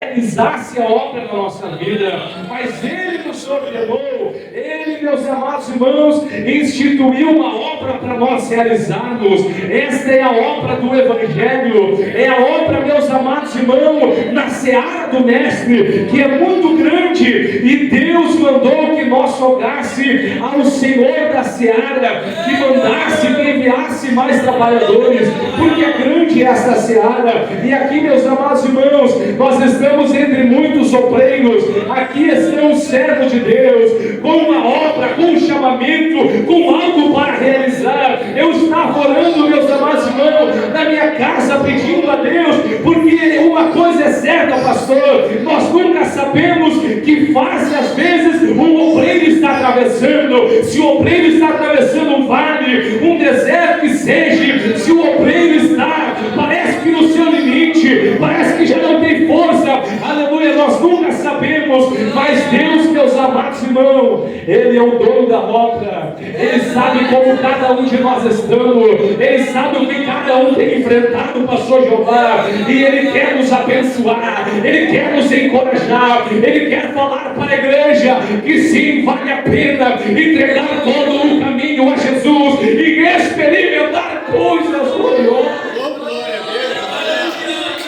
realizasse a obra na nossa vida, mas Ele nos ordenou, Ele, meus amados irmãos, instituiu uma obra para nós realizarmos. Esta é a obra do Evangelho, é a obra, meus amados irmãos, na seara do Mestre, que é muito grande, e Deus mandou que nós rogasse ao Senhor da seara, que mandasse, que enviasse mais trabalhadores, porque é grande essa seara. E aqui, meus amados irmãos, nós estamos entre muitos obreiros, aqui estão os servos de Deus, com uma obra, com um chamamento, com algo para realizar. Eu estava orando, meus amados irmãos, na minha casa, pedindo a Deus, porque uma coisa é certa, pastor, nós nunca sabemos que fase às vezes um obreiro está atravessando. Se o obreiro está atravessando um vale, um deserto que seja, se o obreiro está, parece que no seu limite, parece que já não tem força, aleluia, nós nunca sabemos, mas Deus, meus amados irmãos, Ele é o dono da obra, Ele sabe como cada um de nós estamos, Ele sabe o que cada um tem enfrentado, pastor Jeová, e Ele quer nos abençoar, Ele quer nos encorajar, Ele quer falar para a igreja que sim, vale a pena entregar todo o caminho a Jesus e experimentar coisas gloriosas.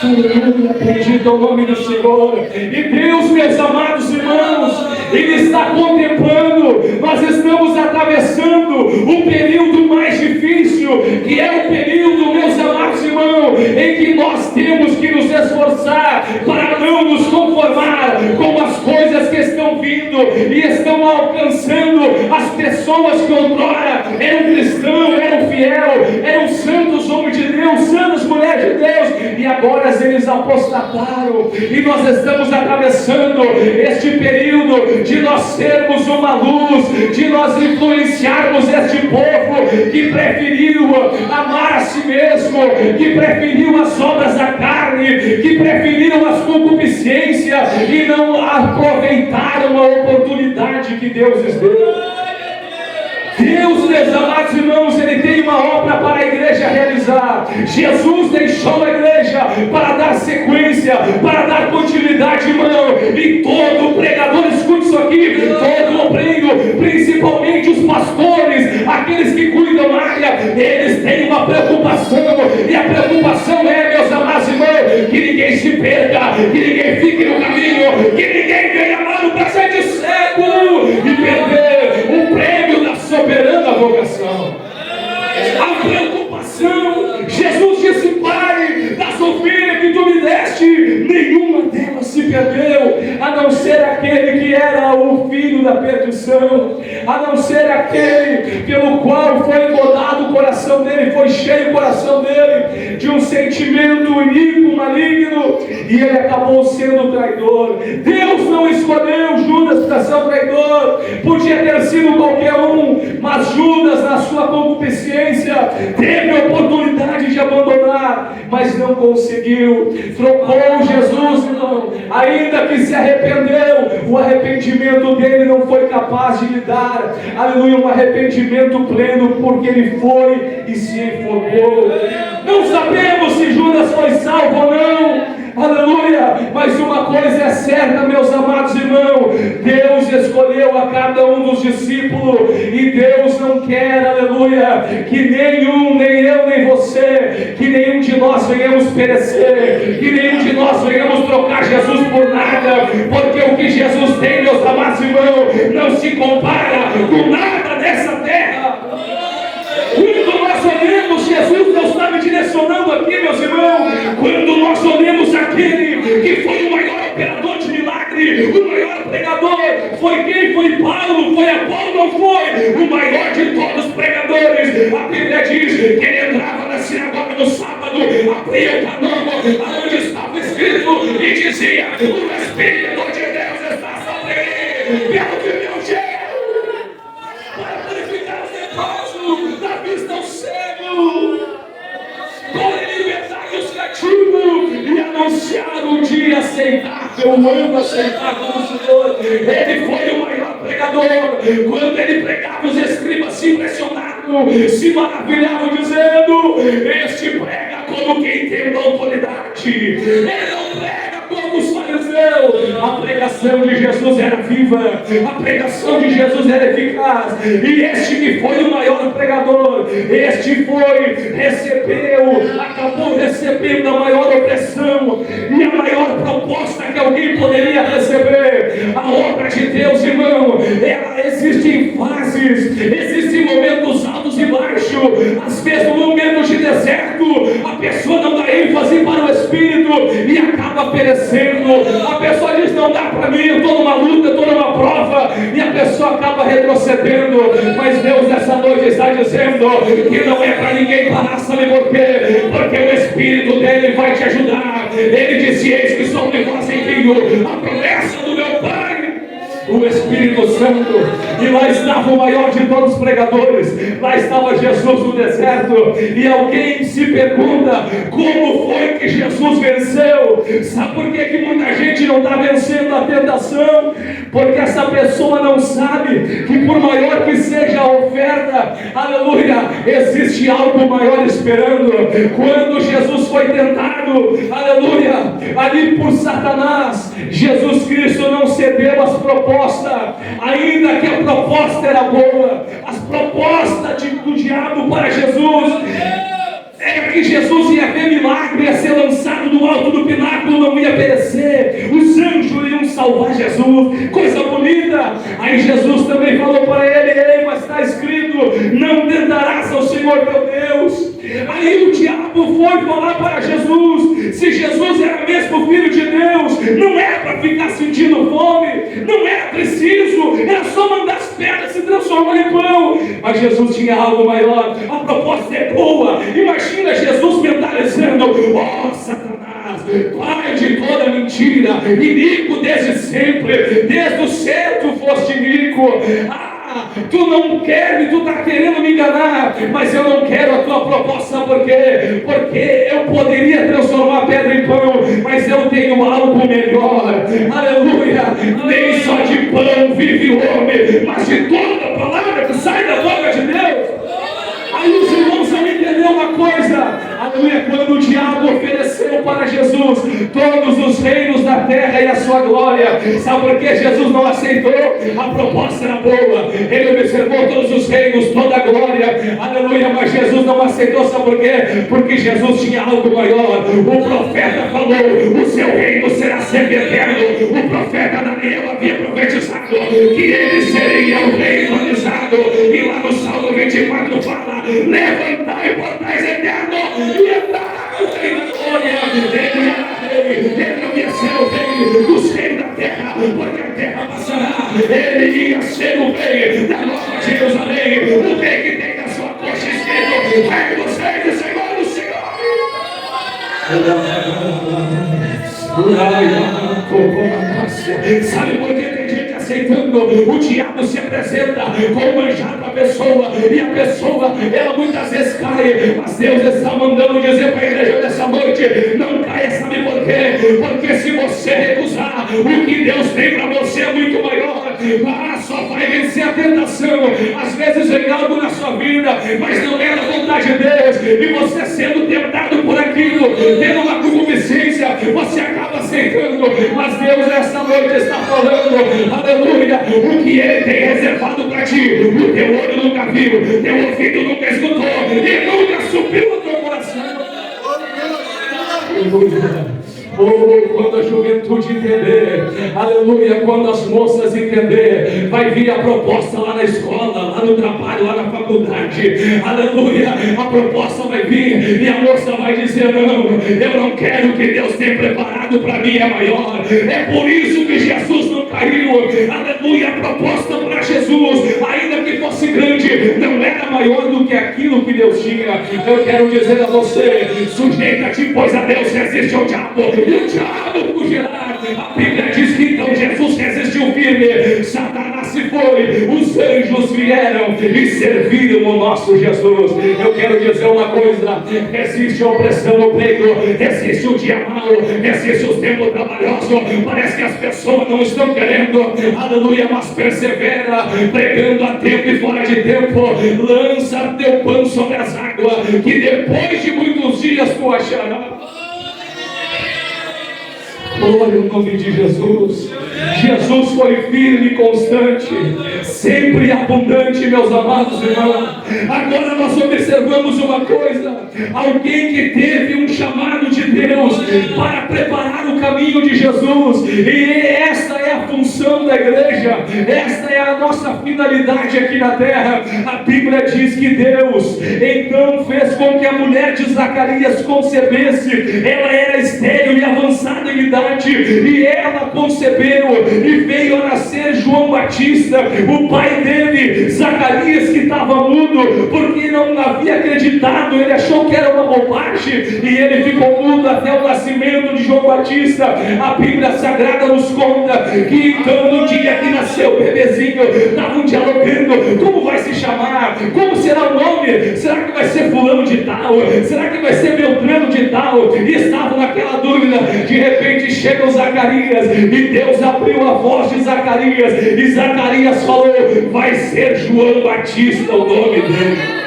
Aleluia, bendito é o nome do Senhor. E Deus, meus amados irmãos, Ele está contemplando. Nós estamos atravessando o período mais difícil, que é o período, meus amados irmãos, em que nós temos que nos esforçar para não nos conformar com as coisas que estão vindo e estão alcançando as pessoas que outrora eram cristãos, eram fiel, eram santos homens de Deus, santas mulheres de Deus, e agora eles apostataram. E nós estamos atravessando este período de nós sermos uma luz, de nós influenciarmos este povo que preferiu amar a si mesmo, que preferiu as obras da carne, que preferiram as concupiscências e não aproveitaram a oportunidade que Deus lhes deu. Deus, meus amados irmãos, Ele tem uma obra para a igreja realizar. Jesus deixou a igreja para dar sequência, para dar continuidade, irmão. E todo pregador, escute isso aqui, todo obreiro, principalmente os pastores, aqueles que cuidam da área, eles têm uma preocupação. E a preocupação é, meus amados irmãos, que ninguém se perca, que ninguém fique no caminho, que ninguém venha amar o presente século e perder o prêmio da soberana vocação. A preocupação, Jesus disse: Pai, das ovelhas que tu me deste, nenhuma delas se perdeu, a não ser aquele que era o filho da perdição, a não ser aquele pelo qual foi engodado o coração dele, foi cheio o coração dele de um sentimento iníquo, maligno, e ele acabou sendo traidor. Deus não escolheu Judas para ser um traidor, podia ter sido qualquer um, mas Judas, na sua concupiscência, teve a oportunidade de abandonar, mas não conseguiu. Trocou Jesus, irmão, ainda que se arrependeu, o arrependimento dele não foi capaz de lhe dar, aleluia, um arrependimento pleno, porque ele foi e se enforcou. Não sabemos se Judas foi salvo ou não, aleluia, mas uma coisa é certa, meus amados irmãos, Deus escolheu a cada um dos discípulos, e Deus não quer, aleluia, que nenhum, nem eu, nem você, que nenhum de nós venhamos perecer, que nenhum de nós venhamos trocar Jesus por nada, porque o que Jesus tem, meus amados irmãos, não se compara com nada nessa terra. Quando nós olhamos, Jesus não está me direcionando aqui, meus irmãos, quando nós olhamos aquele que foi o maior operador de milagre, o maior pregador, foi quem? Foi Paulo, foi Apolo, não foi? O maior de todos os pregadores. A Bíblia diz que ele entrava na sinagoga no sábado, abria o caderno, onde estava escrito, e dizia: o Espírito de Deus está sobre mim, pelo que meu cheiro, para purificar os leprosos, dar vista ao cego, para libertar os cativos e anunciar o dia aceitável, o ano aceitável do Senhor. Ele foi o maior pregador. Quando ele pregava, os escribas se impressionavam, se maravilhavam, dizendo: este prega como quem tem autoridade, ele não prega como os fariseus, pregação de Jesus era viva, a pregação de Jesus era eficaz, e este que foi o maior pregador, este acabou recebendo a maior opressão e a maior proposta que alguém poderia receber. A obra de Deus, irmão, ela existe em fases, existem momentos altos e baixos. Às vezes no momento de deserto a pessoa não dá ênfase para o Espírito e acaba perecendo. A pessoa diz: não dá para mim, eu estou numa luta, eu estou numa prova, e a pessoa acaba retrocedendo. Mas Deus nessa noite está dizendo que não é para ninguém parar. Sabe por quê? Porque o Espírito dele vai te ajudar. Ele disse: eis que sou de vós envio, a promessa do meu Pai, o Espírito Santo. E lá estava o maior de todos os pregadores, lá estava Jesus no deserto. E alguém se pergunta: como foi que Jesus venceu? Sabe por que muita gente não está vencendo a tentação? Porque essa pessoa não sabe que por maior que seja a oferta, aleluia, existe algo maior esperando. Quando Jesus foi tentado, aleluia, ali por Satanás, Jesus Cristo não cedeu às propostas, ainda que a proposta era boa. As propostas do diabo para Jesus era que Jesus ia ver milagre, ia ser lançado do alto do pináculo, não ia perecer, os anjos iriam salvar Jesus, coisa bonita. Aí Jesus também falou para ele: ei, mas está escrito, não tentarás ao Senhor teu Deus. Aí o diabo foi falar para Jesus: se Jesus era mesmo Filho de Deus, não era para ficar sentindo fome, não era preciso, era só mandar as pedras se transformar em pão. Mas Jesus tinha algo maior, a proposta é boa. Imagina Jesus mentalizando: ó Satanás, pai de toda mentira, iníquo desde sempre, desde o cedo foste iníquo. Tu não quer, tu está querendo me enganar, mas eu não quero a tua proposta. Por quê? Porque eu poderia transformar a pedra em pão, mas eu tenho algo melhor. Aleluia! Nem só de pão vive o homem, mas de toda a palavra que sai da boca de Deus. Aí os irmãos vão entender uma coisa: aleluia, quando o diabo ofereceu para Jesus todos os reinos da terra e a sua glória, sabe por que Jesus não aceitou? A proposta era boa, ele observou todos os reinos, toda a glória, aleluia, mas Jesus não aceitou. Sabe por quê? Porque Jesus tinha algo maior. O profeta falou: o seu reino será sempre eterno. O profeta Daniel havia profetizado que ele seria o rei entroniçado, e lá no Salmo 24 fala: levantai portais eternos e entrai no reino da glória. Ele ia ser o rei dos reis da terra, porque a terra passará. Ele ia ser o rei da Nova Jerusalém, o rei que tem na sua coxa escrito: rei dos reis e Senhor dos senhores. Sabe por que tem gente aceitando? O diabo se apresenta como manjar para a pessoa, e a pessoa, ela muitas vezes cai, mas Deus está mandando dizer para a igreja dessa noite: não caia. Sabe por quê? Porque se você recusar, o que Deus tem para você é muito maior. Só vai vencer a tentação. Às vezes vem algo na sua vida, mas não é da vontade de Deus, e você sendo tentado por aquilo, tendo uma concupiscência, você acaba aceitando. Mas Deus nessa noite está falando, aleluia, o que Ele tem reservado para ti, o teu olho nunca viu, teu ouvido nunca escutou, e nunca subiu no teu coração. Aleluia. Quando a juventude entender, aleluia, quando as moças entender, vai vir a proposta lá na escola, lá no trabalho, lá na faculdade, aleluia, a proposta vai vir, e a moça vai dizer: não, eu não quero, o que Deus tem preparado para mim é maior. É por isso que Jesus não caiu, aleluia. A proposta para Jesus, ainda que fosse grande, não era maior do que aquilo que Deus tinha. Eu quero dizer a você: sujeita-te, pois a Deus resiste ao diabo, e o diabo fugirá. A Bíblia diz que então Jesus resistiu firme, Satanás se foi, os anjos vieram e serviram o nosso Jesus. Eu quero dizer uma coisa: existe a opressão no peito, existe o dia mau, existe o tempo trabalhoso, parece que as pessoas não estão querendo, aleluia, mas persevera, pregando a tempo e fora de tempo, lança teu pão sobre as águas, que depois de muitos dias tu acharás. Glória ao nome de Jesus. Jesus foi firme e constante, sempre abundante, meus amados irmãos. Agora nós observamos uma coisa: alguém que teve um chamado de Deus para preparar o caminho de Jesus, e esta é a função da igreja, esta é a nossa finalidade aqui na terra. A Bíblia diz que Deus então fez com que a mulher de Zacarias concebesse. Ela era estéril e avançada em idade, e ela concebeu e veio a nascer João Batista. O pai dele, Zacarias, que estava mudo porque não havia acreditado, ele achou que era uma bobagem e ele ficou mudo até o nascimento de João Batista. A Bíblia Sagrada nos conta que então no dia que nasceu o bebezinho, estavam dialogando: como vai se chamar? Como será o nome? Será que vai ser fulano de tal? Será que vai ser Beltrano de tal? E estavam naquela dúvida. De repente chega o Zacarias e Deus abriu a voz de Zacarias, e Zacarias falou: vai ser João Batista o nome dele.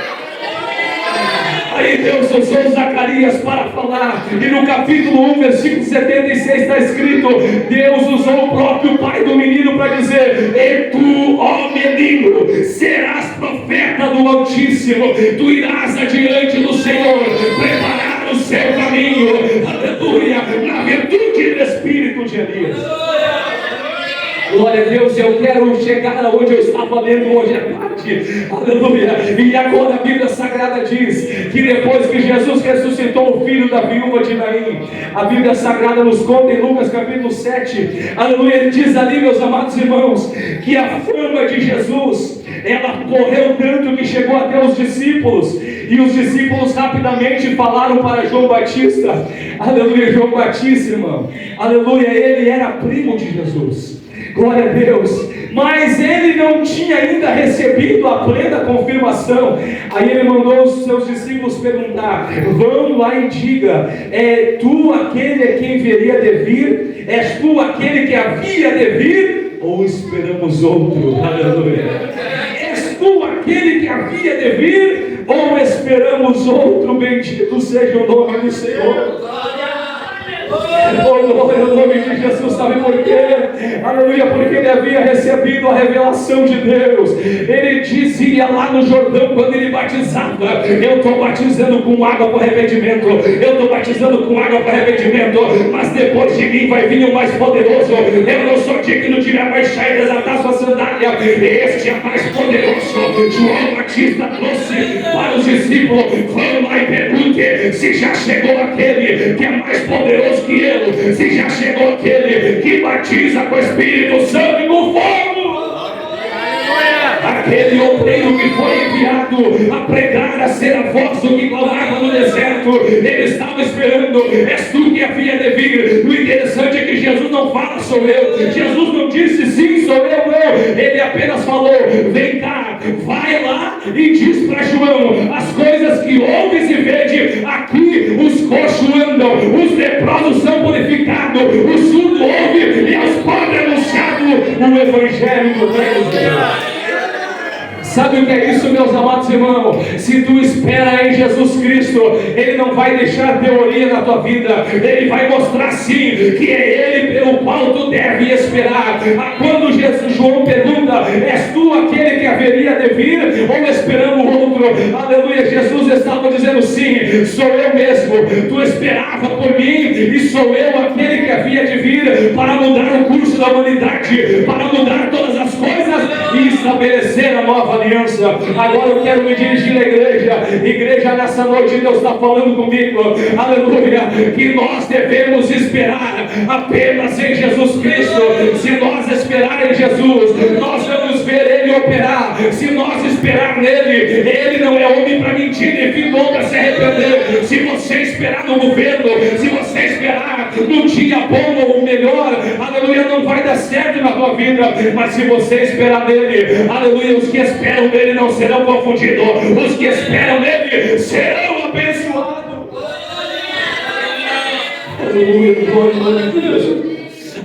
Aí Deus usou Zacarias para falar, e no capítulo 1, versículo 76 está escrito: Deus usou o próprio pai do menino para dizer: e tu, ó menino, serás profeta do Altíssimo, tu irás adiante do Senhor, preparar o seu caminho, aleluia, na virtude do Espírito de Elias. Glória a Deus. Eu quero chegar aonde eu estava lendo hoje à tarde, aleluia. E agora a Bíblia Sagrada diz que depois que Jesus ressuscitou o filho da viúva de Naim, a Bíblia Sagrada nos conta em Lucas capítulo 7, aleluia, ele diz ali, meus amados irmãos, que a fama de Jesus, ela correu tanto que chegou até os discípulos, e os discípulos rapidamente falaram para João Batista, aleluia. João Batista, irmão, aleluia, ele era primo de Jesus. Glória a Deus. Mas ele não tinha ainda recebido a plena confirmação. Aí ele mandou os seus discípulos perguntar: vão lá e diga, é tu aquele a quem viria de vir? És tu aquele que havia de vir? Ou esperamos outro? Aleluia. És tu aquele que havia de vir? Ou esperamos outro? Bendito seja o nome do Senhor. Oh, glória ao nome de Jesus. Sabe por quê? Aleluia, porque ele havia recebido a revelação de Deus. Ele dizia lá no Jordão, quando ele batizava: eu estou batizando com água para arrependimento, eu estou batizando com água para arrependimento, mas depois de mim vai vir o mais poderoso, eu não sou digno de me abaixar e desatar sua sandália, este é mais poderoso. João Batista trouxe para os discípulos: vão lá e pergunte se já chegou aquele que é mais poderoso que ele, se já chegou aquele que batiza com o Espírito Santo e com fogo. Aquele obreiro que foi enviado a pregar, a ser a voz do que clamava no deserto, ele estava esperando: és tu que havia de vir. O interessante é que Jesus não fala: sou eu. Jesus não disse: sim, sou eu, não. Ele apenas falou: vem cá, vai lá e diz para João as coisas que ouves e vede. Aqui os coxos andam, os leprosos são purificados, o surdo ouve e aos pobres é anunciado o evangelho do reino de Deus. Sabe o que é isso, meus amados irmãos? Se tu espera em Jesus Cristo, Ele não vai deixar teoria na tua vida. Ele vai mostrar sim que é Ele pelo qual tu deve esperar. Quando João pergunta: és tu aquele que haveria de vir, ou esperamos outro? Aleluia, Jesus estava dizendo: sim, sou eu mesmo. Tu esperava por mim, e sou eu aquele que havia de vir para mudar o curso da humanidade, para mudar todas as coisas e estabelecer a nova aliança. Agora eu quero me dirigir à igreja, nessa noite Deus está falando comigo, aleluia, que nós devemos esperar apenas em Jesus Cristo. Se nós esperar em Jesus, nós vamos ver Ele operar. Se nós esperar nele, Ele não é homem para mentir, nem filho para se arrepender. Se você esperar no governo, se você esperar no dia bom ou melhor, aleluia, não vai dar certo na tua vida. Mas se você esperar nele, aleluia, os que esperam nele não serão confundidos, os que esperam nele serão abençoados. Aleluia, glória a Deus.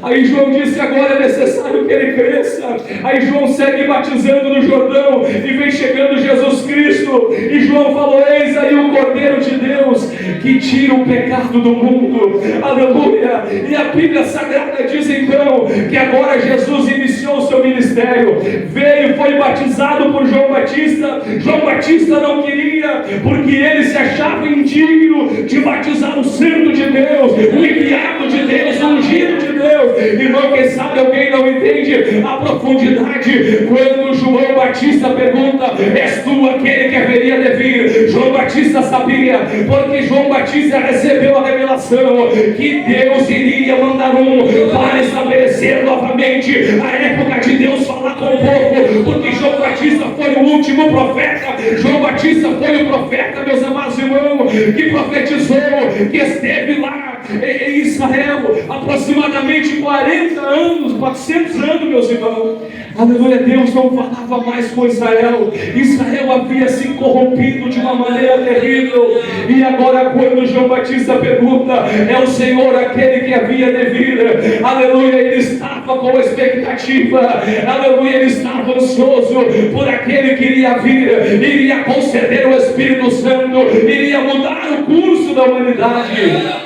Aí João disse: agora é necessário que ele cresça. Aí João segue batizando no Jordão e vem chegando Jesus Cristo. E João falou: eis aí o Cordeiro de Deus que tira o pecado do mundo. Aleluia. E a Bíblia Sagrada diz então que agora Jesus iniciou o seu ministério. Veio, foi batizado por João Batista. João Batista não queria, porque ele se achava indigno de batizar o Santo de Deus, o enviado de Deus, o ungido de Deus. Irmão, quem sabe alguém não entende a profundidade quando João Batista pergunta: és tu aquele que haveria de vir? João Batista sabia, porque João Batista recebeu a revelação que Deus iria mandar um para estabelecer novamente a época de Deus falar com o povo, porque João Batista foi o último profeta. João Batista foi o profeta, meus amados irmãos, que profetizou, que esteve lá em Israel aproximadamente 40 anos, 400 anos, meus irmãos. Aleluia. Deus não falava mais com Israel. Israel havia se corrompido de uma maneira terrível. E agora, quando João Batista pergunta: é o Senhor aquele que havia de vir? Aleluia. Ele estava com expectativa. Aleluia. Ele estava ansioso por aquele que iria vir, iria conceder o Espírito Santo, iria mudar o curso da humanidade.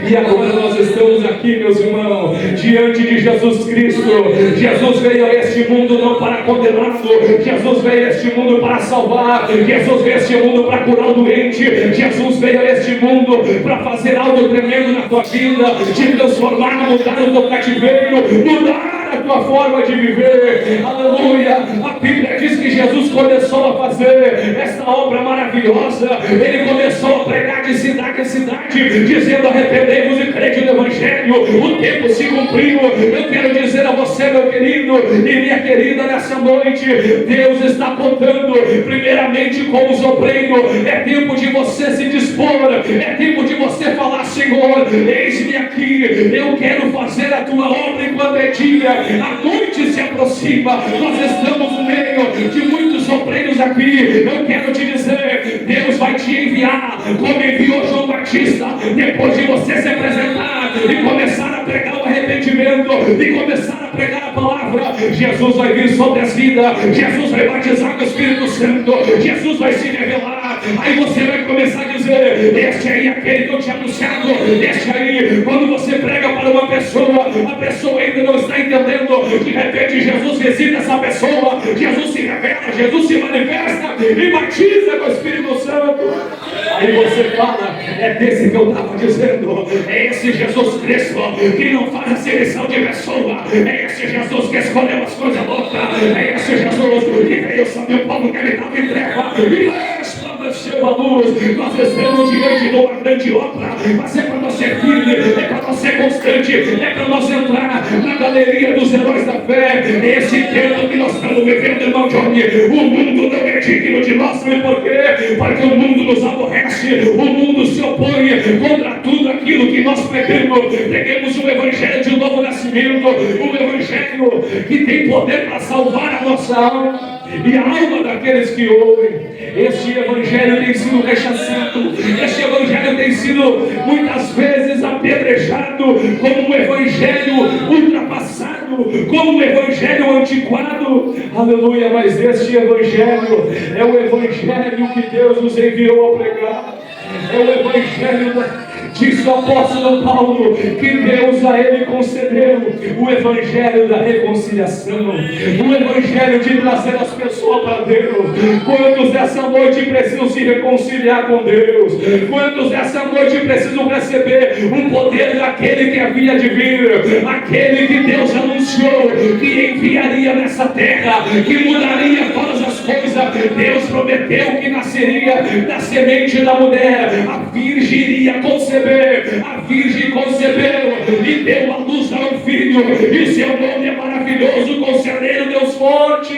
E agora nós estamos aqui, meus irmãos, diante de Jesus Cristo. Jesus veio a este mundo não para condená-lo. Jesus veio a este mundo para salvar. Jesus veio a este mundo para curar o doente. Jesus veio a este mundo para fazer algo tremendo na tua vida, te transformar, mudar o teu cativeiro, mudar a tua forma de viver. Aleluia. A Bíblia diz que Jesus começou a fazer esta obra maravilhosa. Ele começou a pregar de cidade em cidade, dizendo: arrependei-vos e crede no Evangelho. O tempo se cumpriu. Eu quero dizer a você, meu querido e minha querida, nessa noite, Deus está contando primeiramente com os obreiros. É tempo de você se dispor. É tempo de você falar: Senhor, eis-me aqui. Eu quero fazer a tua obra enquanto é dia. A noite se aproxima. Nós estamos no meio de muitos obreiros aqui. Eu quero te dizer: Deus vai te enviar, como enviou João Batista. Depois de você se apresentar e começar a pregar o arrependimento e começar a pregar a palavra, Jesus vai vir sobre as vidas. Jesus vai batizar com o Espírito Santo. Jesus vai se revelar. Aí você vai começar a dizer: este aí é aquele que eu tinha anunciado. Este aí, quando você prega para uma pessoa, a pessoa ainda não está entendendo. De repente Jesus visita essa pessoa, Jesus se revela, Jesus se manifesta e batiza com o Espírito Santo. Aí você fala: é desse que eu estava dizendo. É esse Jesus Cristo que não faz a seleção de pessoa. É esse Jesus que escolheu as coisas loucas. É esse Jesus que veio sobre o povo que ele estava em treva e resplandeceu a luz. Nós estamos diante de uma grande obra, mas é para nós ser firme, é para nós ser constante, é para nós entrar na galeria dos heróis da fé. Esse tempo que nós estamos vivendo, irmão Johnny, o mundo não é digno de nós. Sabe por quê? Porque o mundo nos aborrece, o mundo se opõe contra tudo aquilo que nós pregamos. Pregamos um evangelho de novo nascimento, um evangelho que tem poder para salvar a nossa alma e a alma daqueles que ouvem. Este evangelho tem sido rechaçado, este evangelho tem sido muitas vezes apedrejado como um evangelho ultrapassado, como um evangelho antiquado. Aleluia. Mas este evangelho é o evangelho que Deus nos enviou a pregar. É o evangelho diz o apóstolo Paulo, que Deus a ele concedeu o evangelho da reconciliação, o evangelho de trazer as pessoas para Deus. Quantos essa noite precisam se reconciliar com Deus? Quantos essa noite precisam receber um poder daquele que havia de vir, aquele que Deus anunciou que enviaria nessa terra, que mudaria todas as coisas? Deus prometeu que nasceria da semente da mulher, a virgem iria conceber. A virgem concebeu e deu à luz a um filho, e seu nome é maravilhoso, Conselheiro, Deus forte,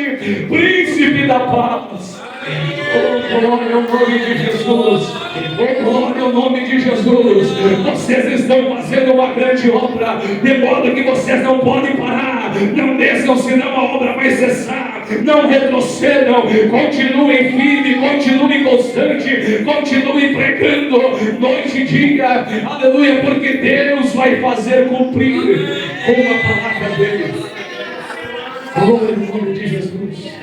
Príncipe da paz. Oh, glória ao nome de Jesus. Oh, glória ao nome de Jesus. Vocês estão fazendo uma grande obra, de modo que vocês não podem parar. Não desçam, senão a obra vai cessar. Não retrocedam, continuem firme, continuem constante, continuem pregando, trabalhando noite e dia, aleluia, porque Deus vai fazer cumprir com a palavra dele. Glória ao nome de Jesus.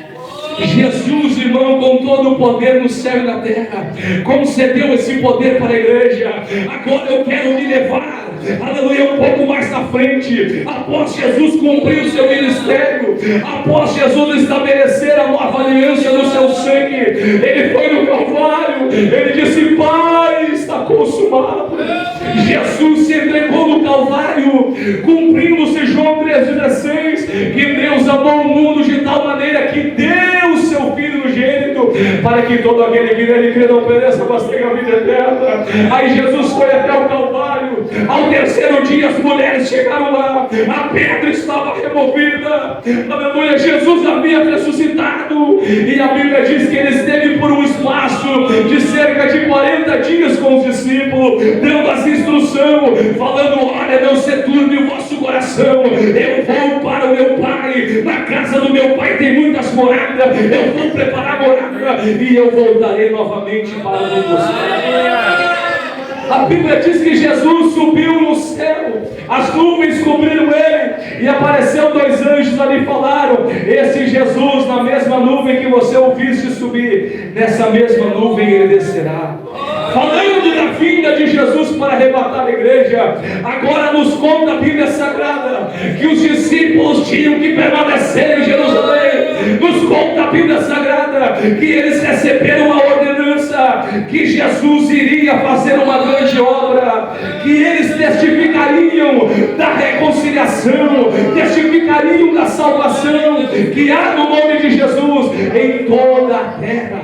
Jesus, irmão, com todo o poder no céu e na terra, concedeu esse poder para a igreja. Agora eu quero me levar, aleluia, um pouco mais na frente. Após Jesus cumprir o seu ministério, após Jesus estabelecer a nova aliança no seu sangue, ele foi no Calvário, ele disse: Pai, está consumado. Jesus se entregou no Calvário, cumprindo-se João 3,16, que Deus amou o mundo de tal maneira que deu o seu Filho unigênito, para que todo aquele que nele crê não pereça, mas tenha a vida eterna. Aí Jesus foi até o Calvário. Ao terceiro dia as mulheres chegaram lá, a pedra estava removida, aleluia, Jesus havia ressuscitado, e a Bíblia diz que ele esteve por um espaço de cerca de 40 dias com os discípulos, dando as instruções, falando: olha, não se turbe o vosso coração, eu vou para o meu Pai, na casa do meu Pai tem muitas moradas, eu vou preparar morada, e eu voltarei novamente para vos buscar. A Bíblia diz que Jesus subiu no céu, as nuvens cobriram ele, e apareceu 2 anjos ali e falaram: esse Jesus, na mesma nuvem que você ouviste subir, nessa mesma nuvem ele descerá. Falando da vinda de Jesus para arrebatar a igreja, agora nos conta a Bíblia Sagrada que os discípulos tinham que permanecer em Jerusalém. Nos conta a Bíblia Sagrada que eles receberam uma ordenança, que Jesus iria fazer uma grande obra, que eles testificariam da reconciliação, testificariam da salvação que há no nome de Jesus em toda a terra.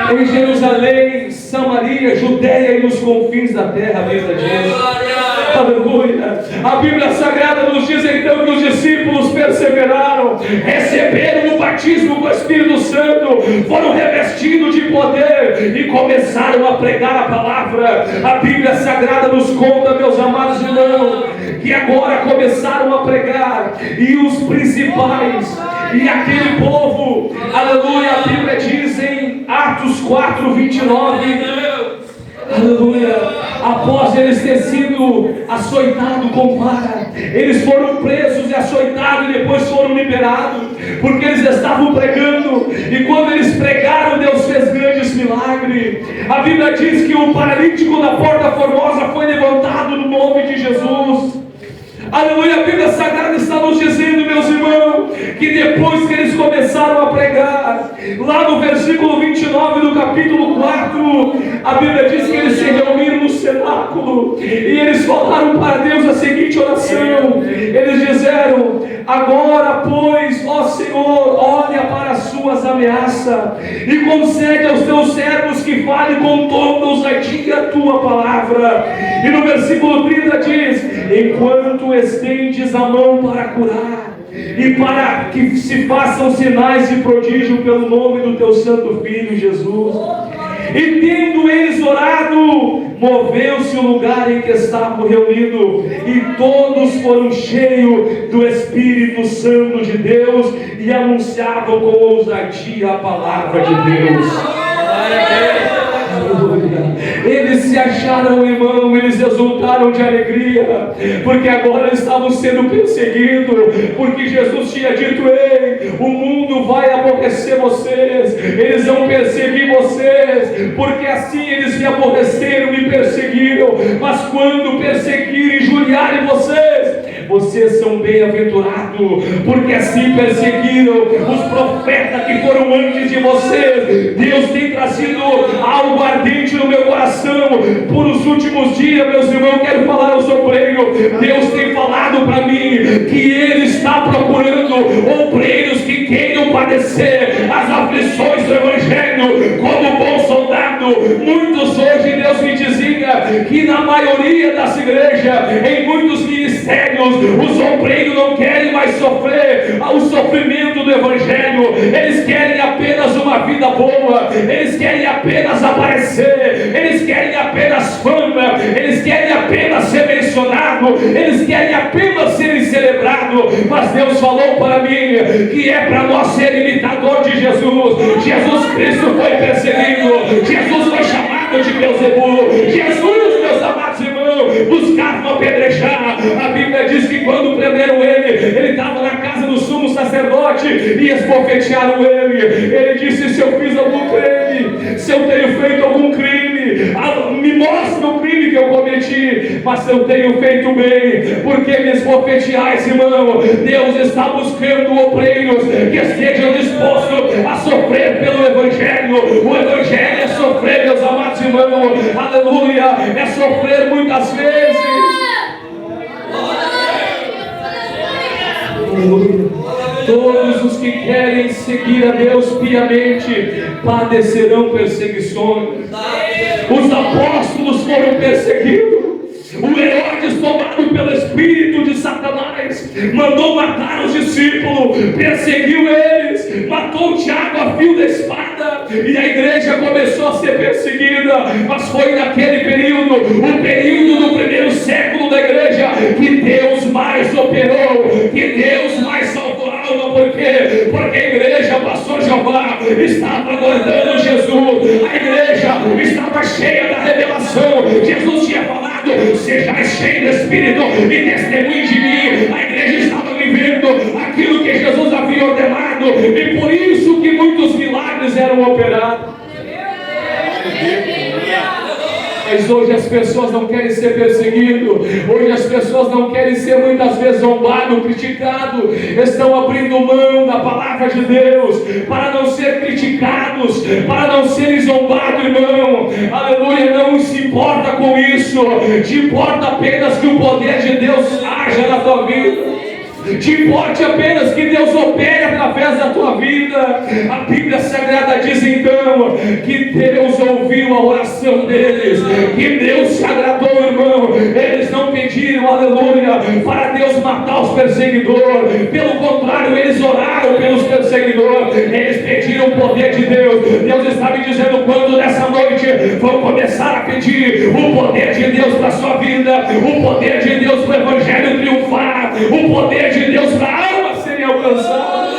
Em Jerusalém, Samaria, Judeia e nos confins da terra, a Bíblia diz. Aleluia. A Bíblia Sagrada nos diz então que os discípulos perseveraram, receberam o batismo com o Espírito Santo, foram revestidos de poder e começaram a pregar a palavra. A Bíblia Sagrada nos conta, meus amados irmãos, que agora começaram a pregar, e os principais e aquele povo, aleluia, a Bíblia diz em Atos 4:29, aleluia, após eles terem sido açoitados com vara, eles foram presos e açoitados e depois foram liberados, porque eles estavam pregando, e quando eles pregaram, Deus fez grandes milagres. A Bíblia diz que o paralítico da Porta Formosa foi levantado no nome de Jesus. Aleluia, a Bíblia Sagrada está nos dizendo, meus irmãos, que depois que eles começaram a pregar, lá no versículo 29 do capítulo 4, a Bíblia diz que eles se reuniram no cenáculo, e eles falaram para Deus a seguinte oração. Eles disseram: agora, pois, ó Senhor, olha para as suas ameaças, e concede aos teus servos que falem com toda ousadia a tua palavra. E no versículo 30 diz: enquanto estendes a mão para curar, e para que se façam sinais e prodígio pelo nome do teu santo Filho Jesus. E tendo eles orado, moveu-se o lugar em que estavam reunidos, e todos foram cheios do Espírito Santo de Deus, e anunciavam com ousadia a palavra de Deus. Eles se acharam, irmão, eles exultaram de alegria, porque agora eles estavam sendo perseguidos, porque Jesus tinha dito: ei, o mundo vai aborrecer vocês, eles vão perseguir vocês, porque assim eles me aborreceram, me perseguiram, mas quando perseguirem e injuriarem vocês são bem-aventurados, porque assim perseguiram os profetas que foram antes de vocês. Deus tem trazido algo ardente no meu coração por os últimos dias, meus irmãos. Eu quero falar aos obreiros. Deus tem falado para mim que Ele está procurando obreiros que queiram padecer as aflições do Evangelho como bom soldado. Muitos hoje, Deus me dizia que na maioria das igrejas, em muitos ministérios, os obreiros não querem mais sofrer o sofrimento do Evangelho. Eles querem apenas uma vida boa, eles querem apenas aparecer, eles querem apenas fama, eles querem apenas ser mencionados, eles querem apenas serem celebrados. Mas Deus falou para mim que é para nós ser imitador de Jesus. Jesus Cristo foi perseguido, Jesus foi chamado de cidade e esbofetearam ele. Ele disse: se eu fiz algum crime, se eu tenho feito algum crime, me mostra o crime que eu cometi. Mas se eu tenho feito bem, porque me esbofeteais, irmão? Deus está buscando obreiros que estejam dispostos a sofrer pelo Evangelho. O Evangelho é sofrer, meus amados irmãos. Aleluia, é sofrer muitas vezes. Todos os que querem seguir a Deus piamente padecerão perseguições. Os apóstolos foram perseguidos. O Herodes, tomado pelo espírito de Satanás, mandou matar os discípulos, perseguiu eles, matou Tiago a fio da espada, e a igreja começou a ser perseguida. Mas foi naquele período, o período do primeiro século da igreja, que Deus mais operou, que Deus mais salvou a alma. Por quê? Porque a igreja, pastor Jeová, estava aguardando Jesus. A igreja estava cheia da revelação. Jesus tinha falado: sejais cheios do Espírito e testemunhe de mim. A igreja estava vivendo aquilo que Jesus havia ordenado, e por isso que muitos milagres eram operados. Mas hoje as pessoas não querem ser perseguidas, hoje as pessoas não querem ser muitas vezes zombadas, criticadas, estão abrindo mão da palavra de Deus para não ser criticados, para não serem zombados, irmão. Aleluia, não se importa com isso, te importa apenas que o poder de Deus haja na tua vida. Te importe apenas que Deus opere através da tua vida. A Bíblia Sagrada diz então que Deus ouviu a oração deles, que Deus se agradou, irmão. Eles não pediram, aleluia, para Deus matar os perseguidores. Pelo contrário, eles oraram pelos perseguidores. Eles pediram o poder de Deus. Deus está me dizendo: quando nessa noite vão começar a pedir o poder de Deus para a sua vida, o poder de Deus para o Evangelho triunfar, o poder de Deus para a alma serem alcançadas.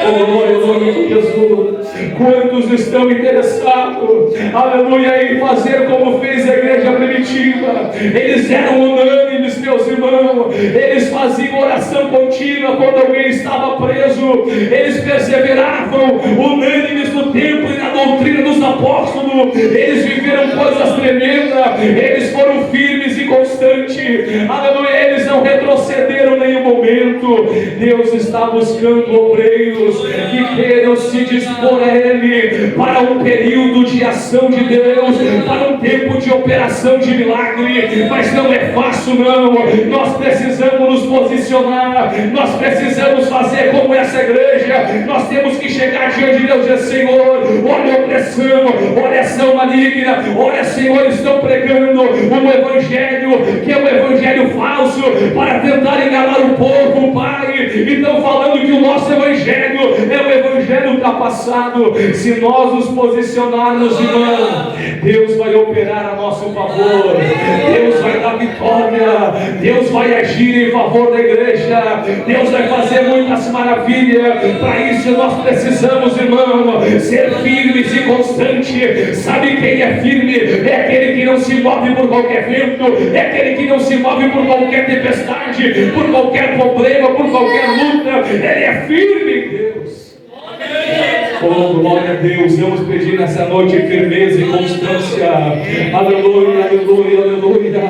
Oh, glória ao nome de Jesus. Quantos estão interessados, aleluia, em fazer como fez a igreja primitiva? Eles eram unânimes, meus irmãos. Eles faziam oração contínua quando alguém estava preso. Eles perseveravam unânimes no templo e na doutrina dos apóstolos. Eles viveram coisas tremendas. Eles foram firmes e constantes, aleluia. Eles não retrocederam em nenhum momento. Deus está buscando obreiros que queiram se dispor a Ele para um período de ação de Deus, para um tempo de operação de milagre. Mas não é fácil, não. Nós precisamos nos posicionar, nós precisamos fazer como essa igreja. Nós temos que chegar diante de Deus e dizer: Senhor, olha a opressão, olha a ação maligna, olha, Senhor, estão pregando um evangelho que é um evangelho falso para tentar enganar o povo, Pai. E estão falando que o nosso evangelho é um evangelho ultrapassado. Se nós nos posicionarmos, irmão, Deus vai operar a nosso favor, Deus vai dar vitória, Deus vai agir em favor da igreja, Deus vai fazer muitas maravilhas. Para isso nós precisamos, irmão, ser firmes e constantes. Sabe quem é firme? É aquele que não se move por qualquer vento, é aquele que não se move por qualquer tempestade, por qualquer problema, por qualquer luta. Ele é firme em Deus. Oh, glória a Deus. Vamos pedir nessa noite firmeza e constância. Aleluia, aleluia, aleluia.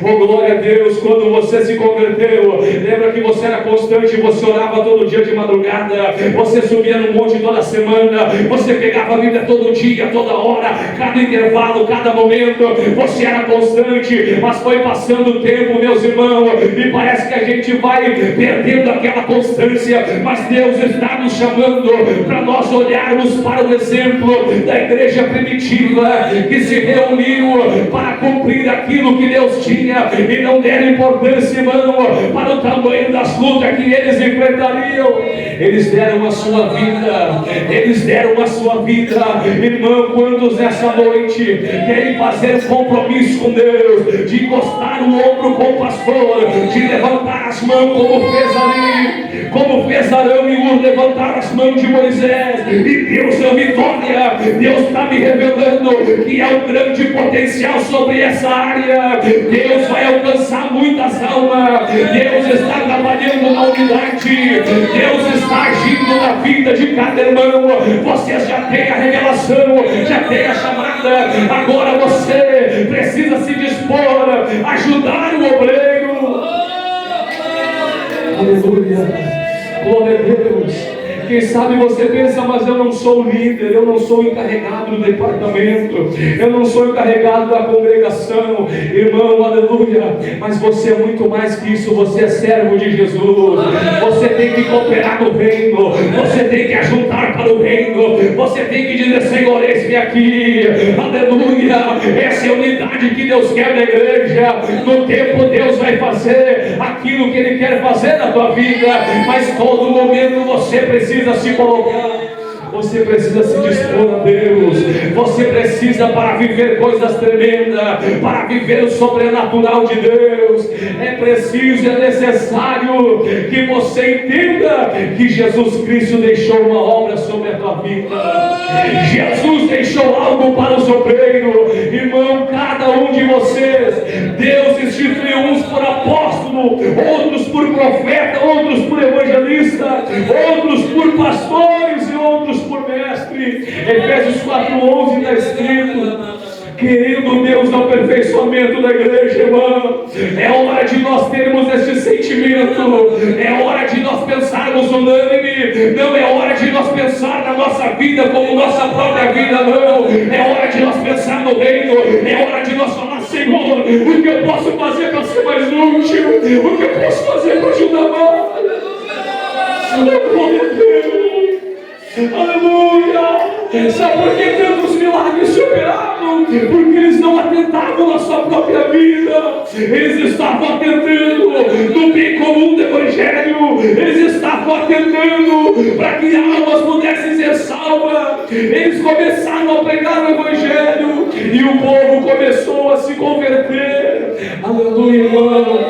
Oh, glória a Deus. Quando você se converteu, lembra que você era constante, você orava todo dia de madrugada, você subia no monte toda semana, você pegava a Bíblia todo dia, toda hora, cada intervalo, cada momento, você era constante. Mas foi passando o tempo, meus irmãos, e parece que a gente vai perdendo aquela constância. Mas Deus está nos chamando para nós olharmos para o exemplo da igreja primitiva, que se reuniu para cumprir aquilo que Deus tinha e não deram importância, irmão, para o tamanho das lutas que eles enfrentariam. Eles deram a sua vida, eles deram a sua vida. Irmão, quantos nessa noite querem fazer um compromisso com Deus, de encostar o ombro com o pastor, de levantar as mãos como fez ali, como fez Arão e Ur levantar as mãos de Moisés, e Deus deu vitória. Deus está me revelando ano, que é um grande potencial sobre essa área. Deus vai alcançar muitas almas. Deus está trabalhando na unidade. Deus está agindo na vida de cada irmão. Você já tem a revelação, já tem a chamada. Agora você precisa se dispor a ajudar o obreiro. Aleluia. Glória a Deus. Quem sabe você pensa, mas eu não sou o líder, eu não sou o encarregado do departamento, eu não sou o encarregado da congregação. Irmão, aleluia. Mas você é muito mais que isso, você é servo de Jesus. Você tem que cooperar no reino, você tem que ajuntar para o reino, você tem que dizer: Senhor, eis-me aqui. Aleluia. Essa é a unidade que Deus quer na igreja. No tempo Deus vai fazer aquilo que Ele quer fazer na tua vida, mas todo momento você precisa se colocar, você precisa se dispor a Deus, você precisa, para viver coisas tremendas, para viver o sobrenatural de Deus, é preciso, é necessário que você entenda que Jesus Cristo deixou uma obra sobre a tua vida. Jesus deixou algo para os obreiros. Irmão, cada um de vocês, Deus instituiu uns por apóstolo, outros por profeta, outros por evangelista, outros por pastores e outros por mestre. Efésios 4:11 está escrito: querendo Deus no aperfeiçoamento da igreja, irmão. É hora de nós termos esse sentimento, é hora de nós pensarmos unânime, não é hora de nós pensar na nossa vida como nossa própria vida, não. É hora de nós pensar no reino, é hora de nós falar: Senhor, o que eu posso fazer para ser mais útil, o que eu posso fazer para ajudar mais. Glória a Deus. Aleluia! Sabe por que tantos milagres se operaram? Porque eles não atentavam na sua própria vida, eles estavam atentando no bem comum do Evangelho, eles estavam atentando para que almas pudessem ser salvas. Eles começaram a pregar o Evangelho e o povo começou a se converter. Aleluia, irmão.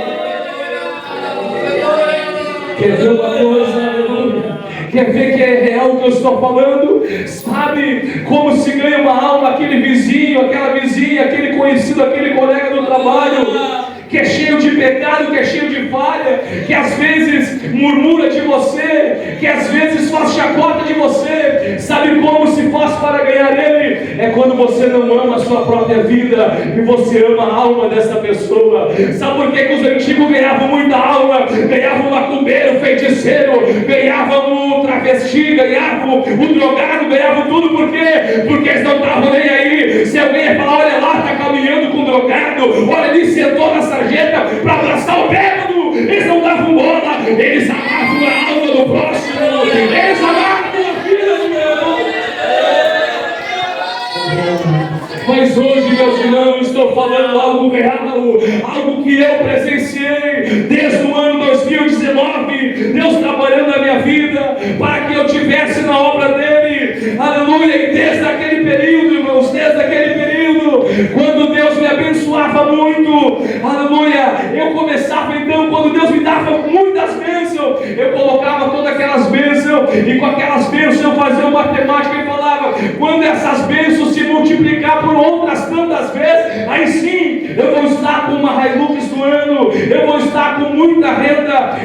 Quer ver uma coisa? Aleluia. Quer ver que é real o que eu estou falando? Sabe como se ganha uma alma? Aquele vizinho, aquela vizinha, aquele conhecido, aquele colega do trabalho que é cheio de pecado, que é cheio de falha, que às vezes murmura de você, que às vezes faz chacota de você. Sabe como se faz para ganhar ele? É quando você não ama a sua própria vida e você ama a alma dessa pessoa. Sabe por que os antigos ganhavam muita alma? Ganhavam o macumbeiro, o feiticeiro, ganhavam o travesti, ganhavam o drogado, ganhavam tudo. Por quê? Porque eles não estavam nem aí. Se alguém ia falar: olha lá, está caminhando com drogado, olha ali, sentou na sarjeta para abraçar o bêbado, eles não davam bola, eles amavam a alma do próximo, eles amavam a vida do meu irmão. Mas hoje, meus irmãos, estou falando algo real, algo que eu presenciei desde o ano 2019, Deus trabalhando na minha vida para que eu tivesse na obra dele. Aleluia. E desde aquele período, irmãos, desde aquele período, quando Deus me abençoava muito, aleluia, eu começava então, quando Deus me dava muitas bênçãos, eu colocava todas aquelas bênçãos, e com aquelas bênçãos eu fazia uma matemática e falava: quando essas bênçãos se multiplicar por outras tantas vezes, aí sim eu vou estar com uma Hilux do ano, eu vou estar com muita renda,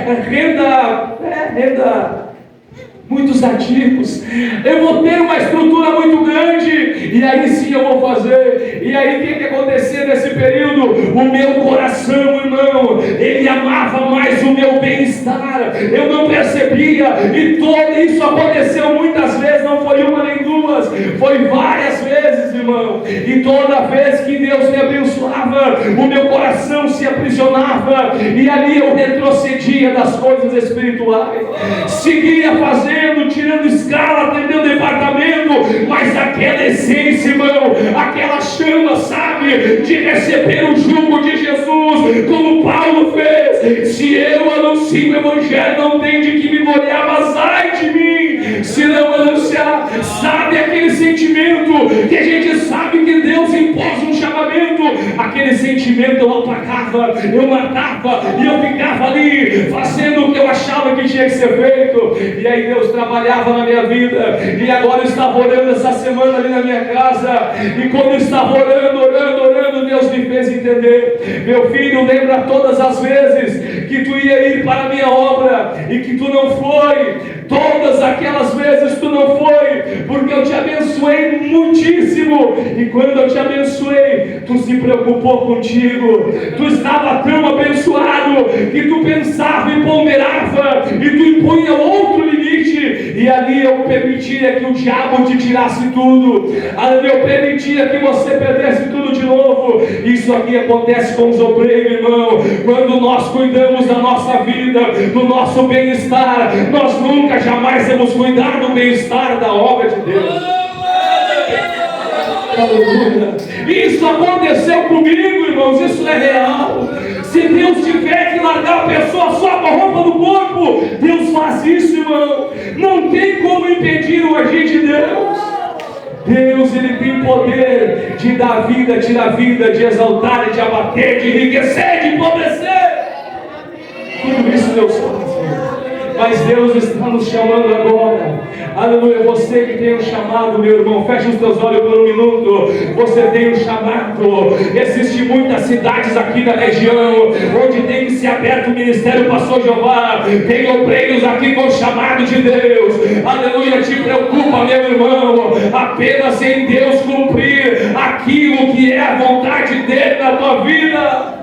muitos ativos, eu vou ter uma estrutura muito grande, e aí sim eu vou fazer. E aí o que acontecia nesse período? O meu coração, irmão, ele amava mais o meu bem-estar, eu não percebia, e todo isso aconteceu muitas vezes, não foi uma nem duas, foi várias vezes, irmão. E toda vez que Deus me abençoava, o meu coração se aprisionava, e ali eu retrocedia das coisas espirituais, seguia fazendo, tirando escala, atendendo departamento, mas aquela essência, irmão, aquela chama, sabe, de receber o jugo de Jesus, como Paulo fez: se eu anuncio o Evangelho, não tem de que me gloriar, mas ai de mim se não anunciar. Sabe aquele sentimento que a gente sabe que Deus impôs um chamamento, aquele aquele sentimento eu apagava, eu matava, e eu ficava ali fazendo o que eu achava que tinha que ser feito. E aí Deus trabalhava na minha vida, e agora eu estava orando essa semana ali na minha casa, e quando eu estava orando, Deus me fez entender: meu filho, lembra todas as vezes que tu ia ir para a minha obra e que tu não foi. Todas aquelas vezes tu não foi, porque eu te abençoei muitíssimo, e quando eu te abençoei, tu se preocupou contigo, tu estava tão abençoado, que tu pensava e ponderava, e tu impunha outro limite, e ali eu permitia que o diabo te tirasse tudo, ali eu permitia que você perdesse tudo de novo. Isso aqui acontece com os obreiros, irmão. Quando nós cuidamos da nossa vida, do nosso bem-estar, nós nunca, jamais vamos cuidar do bem-estar da obra de Deus. Aleluia. Isso aconteceu comigo, irmãos, isso é real. Se Deus tiver que largar a pessoa só com a roupa do corpo, Deus faz isso, irmão. Não tem como impedir o agir de Deus. Deus, Ele tem poder de dar vida, tirar vida, de exaltar, de abater, de enriquecer, de empobrecer. Tudo isso Deus faz. Mas Deus está nos chamando agora. Aleluia. Você que tem um chamado, meu irmão, fecha os teus olhos por um minuto. Você tem um chamado. Existem muitas cidades aqui da região onde tem que ser aberto o ministério Pastor Jeová. Tem obreiros aqui com o chamado de Deus. Aleluia. Te preocupa, meu irmão, apenas em Deus cumprir aquilo que é a vontade dele na tua vida.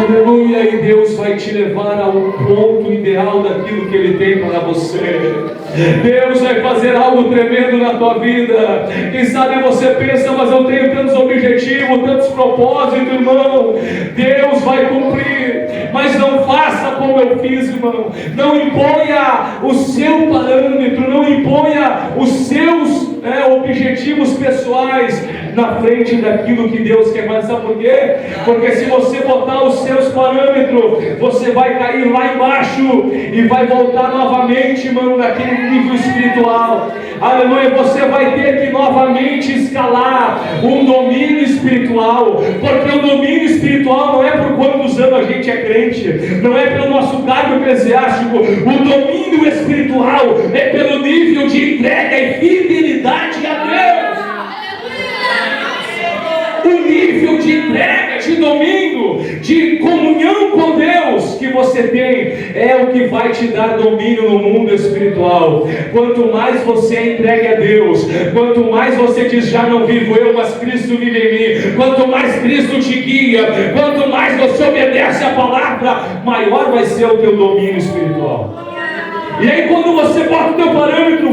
Aleluia, e Deus vai te levar ao ponto ideal daquilo que Ele tem para você. Deus vai fazer algo tremendo na tua vida. Quem sabe você pensa: mas eu tenho tantos objetivos, tantos propósitos, irmão. Deus vai cumprir, mas não faça como eu fiz, irmão. Não imponha o seu parâmetro, não imponha os seus objetivos pessoais na frente daquilo que Deus quer. Mas sabe por quê? Porque se você botar os seus parâmetros, você vai cair lá embaixo e vai voltar novamente, irmão, naquele nível espiritual. Aleluia. Você vai ter que novamente escalar um domínio espiritual, porque o domínio espiritual não é por quantos anos a gente é crente, não é pelo nosso cargo eclesiástico. O domínio espiritual é pelo nível de entrega e fidelidade a Deus. O nível de entrega, de domínio, de comunhão com Deus que você tem é o que vai te dar domínio no mundo espiritual. Quanto mais você entrega a Deus, quanto mais você diz: já não vivo eu, mas Cristo vive em mim, quanto mais Cristo te guia, quanto mais você obedece a palavra, maior vai ser o teu domínio espiritual. E aí quando você bota o teu parâmetro,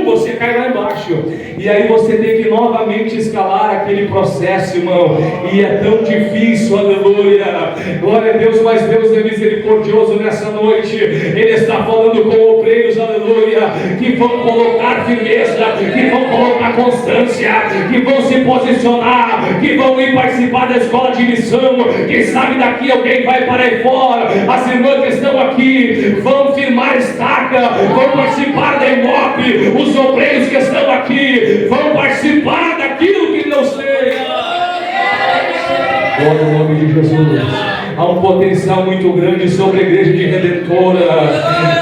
você cai lá embaixo. E aí você tem que novamente escalar aquele processo, irmão. E é tão difícil, aleluia. Glória a Deus, mas Deus é misericordioso nessa noite. Ele está falando com obreiros, aleluia, que vão colocar firmeza, que vão colocar constância, que vão se posicionar, que vão ir participar da escola de missão. Quem sabe daqui alguém vai para aí fora. As irmãs que estão aqui vão firmar estaca, vão participar da IMOP. Os obreiros que estão aqui vão participar daquilo que Deus tem. Glória ao nome de Jesus. Há um potencial muito grande sobre a igreja de Redentora.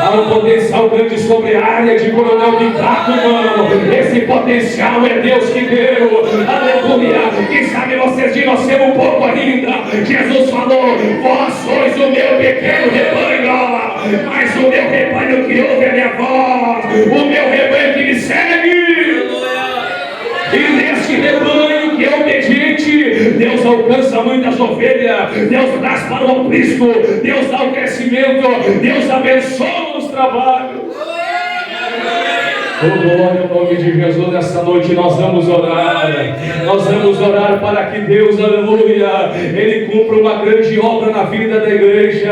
Há um potencial grande sobre a área de Coronel Bicaco, irmão. Esse potencial é Deus que deu. Aleluia. Quem sabe vocês de nós temos um pouco ainda. Jesus falou: vós sois o meu pequeno rebanho, mas o meu rebanho que ouve a minha voz, o meu rebanho que me segue. E neste rebanho que é obediente, Deus alcança muitas ovelhas, Deus traz para o aprisco, Deus dá o crescimento, Deus abençoa os trabalhos. Oh, glória ao nome de Jesus. Nessa noite nós vamos orar. Nós vamos orar para que Deus, aleluia, Ele cumpra uma grande obra na vida da igreja.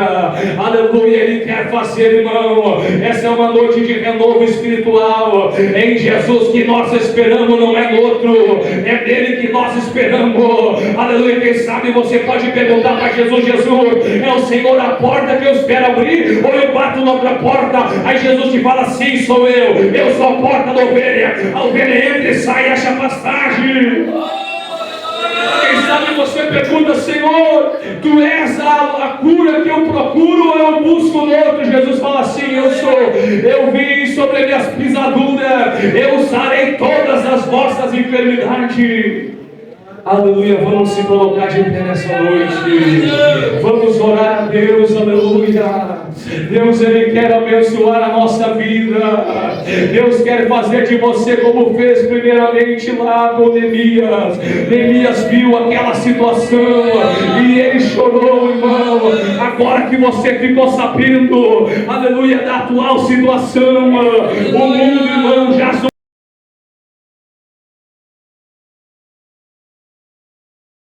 Aleluia. Ele quer fazer, irmão. Essa é uma noite de renovo espiritual. Em Jesus que nós esperamos, não é no outro. É nele que nós esperamos. Aleluia. Quem sabe você pode perguntar para Jesus: Jesus, é o Senhor a porta que eu espero abrir, ou eu bato na outra porta? Aí Jesus te fala: sim, sou eu sou a porta da ovelha. A ovelha entra e sai e acha pastagem. Quem sabe você pergunta: Senhor, Tu és a cura que eu procuro ou eu busco no outro? Jesus fala assim: eu sou. Eu vim sobre minhas pisaduras, eu sarei todas as vossas enfermidades. Aleluia, vamos se colocar de pé nessa noite. Vamos orar a Deus, aleluia. Deus, Ele quer abençoar a nossa vida. Deus quer fazer de você como fez primeiramente lá com Neemias. Neemias viu aquela situação e ele chorou, irmão. Agora que você ficou sabendo, aleluia, da atual situação, o mundo, irmão, já